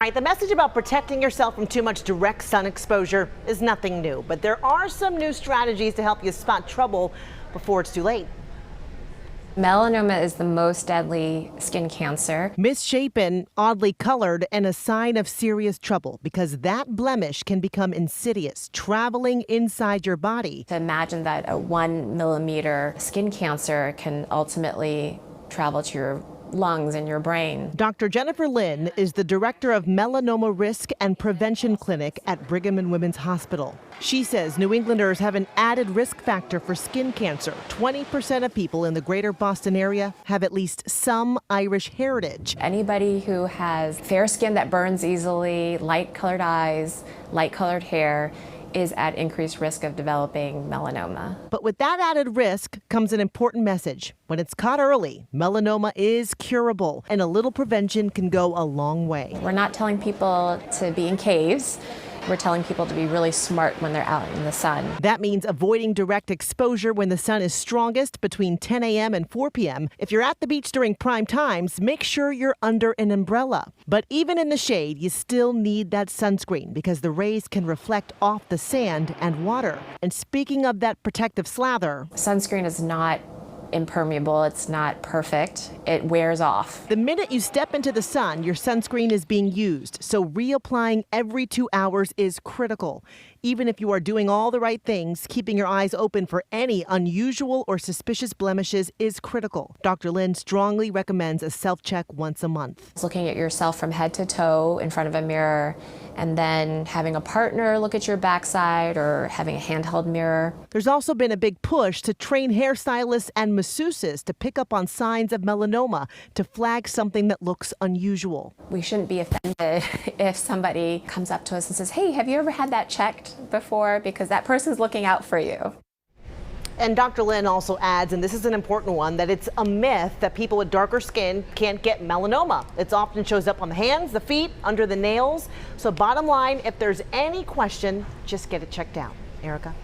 All right, the message about protecting yourself from too much direct sun exposure is nothing new, but there are some new strategies to help you spot trouble before it's too late. Melanoma is the most deadly skin cancer. Misshapen, oddly colored, and a sign of serious trouble because that blemish can become insidious, traveling inside your body. To imagine that a 1 millimeter skin cancer can ultimately travel to your lungs and your brain. Dr. Jennifer Lin is the director of Melanoma Risk and Prevention Clinic at Brigham and Women's Hospital. She says New Englanders have an added risk factor for skin cancer. 20% of people in the greater Boston area have at least some Irish heritage. Anybody who has fair skin that burns easily, light colored eyes, light colored hair, is at increased risk of developing melanoma. But with that added risk comes an important message. When it's caught early, melanoma is curable, and a little prevention can go a long way. We're not telling people to be in caves. We're telling people to be really smart when they're out in the sun. That means avoiding direct exposure when the sun is strongest between 10 a.m. and 4 p.m. If you're at the beach during prime times, make sure you're under an umbrella. But even in the shade, you still need that sunscreen because the rays can reflect off the sand and water. And speaking of that protective slather, sunscreen is not impermeable. It's not perfect. It wears off. The minute you step into the sun, your sunscreen is being used, so reapplying every 2 hours is critical. Even if you are doing all the right things, keeping your eyes open for any unusual or suspicious blemishes is critical. Dr. Lin strongly recommends a self-check once a month. It's looking at yourself from head to toe in front of a mirror, and then having a partner look at your backside or having a handheld mirror. There's also been a big push to train hairstylists and masseuses to pick up on signs of melanoma to flag something that looks unusual. We shouldn't be offended if somebody comes up to us and says, "Hey, have you ever had that checked before?" Because that person's looking out for you. And Dr. Lin also adds, and this is an important one, that it's a myth that people with darker skin can't get melanoma. It often shows up on the hands, the feet, under the nails. So bottom line, if there's any question, just get it checked out. Erica.